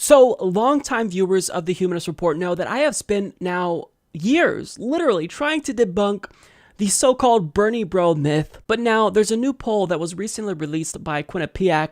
So, longtime viewers of the Humanist Report know that I have spent now years, literally, trying to debunk the so-called Bernie Bro myth. But now there's a new poll that was recently released by Quinnipiac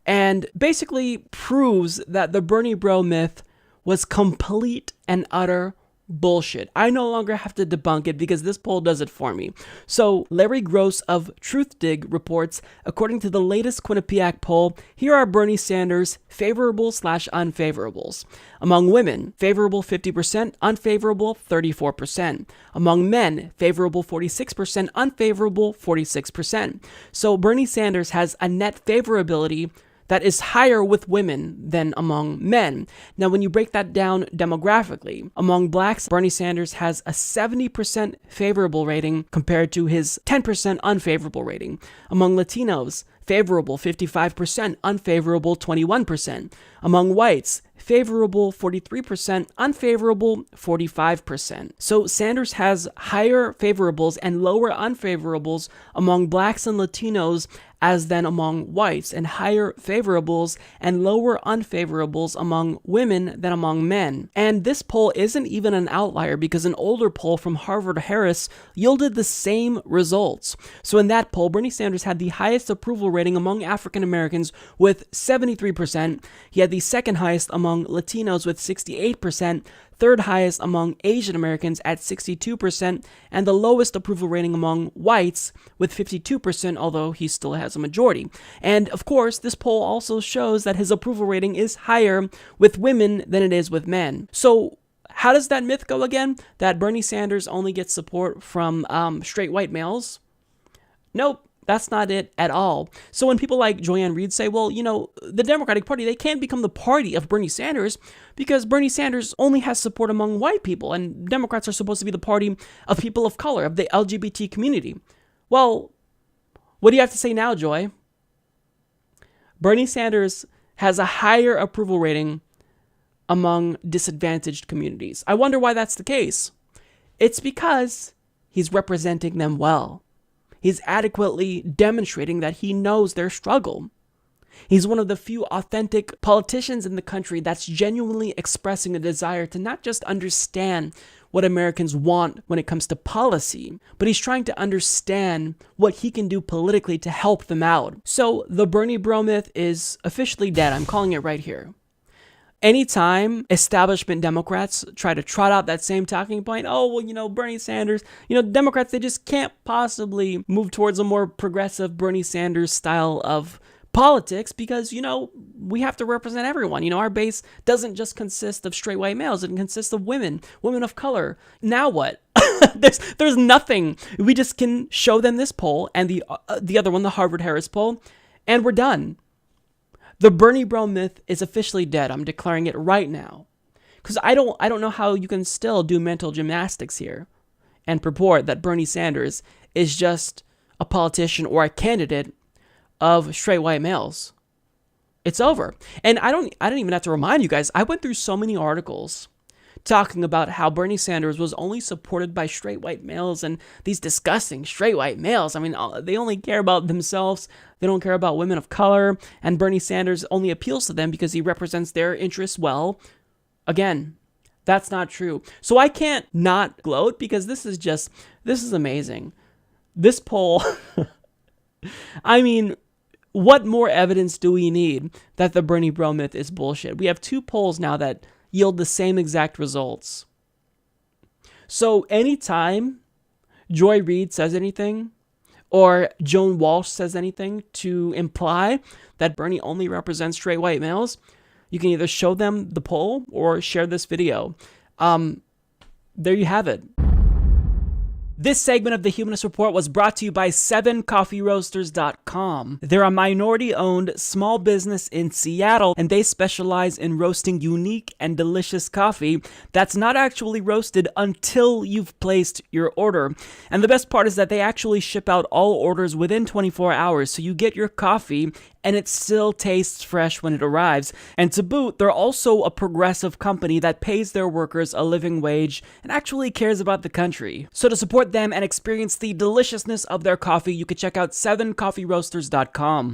and basically proves that the Bernie Bro myth was complete and utter bullshit. I no longer have to debunk it because this poll does it for me. So Larry Gross of TruthDig reports, according to the latest Quinnipiac poll, here are Bernie Sanders' favorable/unfavorables. Among women, favorable 50%, unfavorable 34%. Among men, favorable 46%, unfavorable 46%. So Bernie Sanders has a net favorability that is higher with women than among men. Now, when you break that down demographically, among blacks, Bernie Sanders has a 70% favorable rating compared to his 10% unfavorable rating. Among Latinos, favorable 55%, unfavorable 21%. Among whites, favorable 43%, unfavorable 45%. So Sanders has higher favorables and lower unfavorables among blacks and Latinos as than among whites, and higher favorables and lower unfavorables among women than among men. And this poll isn't even an outlier because an older poll from Harvard-Harris yielded the same results. So in that poll, Bernie Sanders had the highest approval rating among African Americans with 73%. He had the second highest among Latinos with 68%, third highest among Asian Americans at 62%, and the lowest approval rating among whites with 52%, although he still has a majority. And of course, this poll also shows that his approval rating is higher with women than it is with men. So how does that myth go again? That Bernie Sanders only gets support from straight white males? Nope. That's not it at all. So when people like Joanne Reed say, well, you know, the Democratic Party, they can't become the party of Bernie Sanders because Bernie Sanders only has support among white people and Democrats are supposed to be the party of people of color, of the LGBT community. Well, what do you have to say now, Joy? Bernie Sanders has a higher approval rating among disadvantaged communities. I wonder why that's the case. It's because he's representing them well. He's adequately demonstrating that he knows their struggle. He's one of the few authentic politicians in the country that's genuinely expressing a desire to not just understand what Americans want when it comes to policy, but he's trying to understand what he can do politically to help them out. So the Bernie Bro myth is officially dead. I'm calling it right here. Anytime establishment Democrats try to trot out that same talking point, oh, well, you know, Bernie Sanders, you know, Democrats, they just can't possibly move towards a more progressive Bernie Sanders style of politics because, you know, we have to represent everyone. You know, our base doesn't just consist of straight white males. It consists of women of color. Now what? There's nothing. We just can show them this poll and the other one, the Harvard-Harris poll, and we're done. The Bernie Bro myth is officially dead. I'm declaring it right now. Because I don't know how you can still do mental gymnastics here and purport that Bernie Sanders is just a politician or a candidate of straight white males. It's over. And I don't even have to remind you guys, I went through so many articles talking about how Bernie Sanders was only supported by straight white males and these disgusting straight white males. I mean, they only care about themselves. They don't care about women of color. And Bernie Sanders only appeals to them because he represents their interests well. Again, that's not true. So I can't not gloat because this is amazing. This poll, I mean, what more evidence do we need that the Bernie Bro myth is bullshit? We have two polls now that yield the same exact results. So anytime Joy Reid says anything or Joan Walsh says anything to imply that Bernie only represents straight white males, you can either show them the poll or share this video. There you have it. This segment of the Humanist Report was brought to you by 7coffeeroasters.com. They're a minority-owned small business in Seattle, and they specialize in roasting unique and delicious coffee that's not actually roasted until you've placed your order. And the best part is that they actually ship out all orders within 24 hours, so you get your coffee and it still tastes fresh when it arrives. And to boot, they're also a progressive company that pays their workers a living wage and actually cares about the country. So to support them and experience the deliciousness of their coffee, you can check out 7coffeeroasters.com.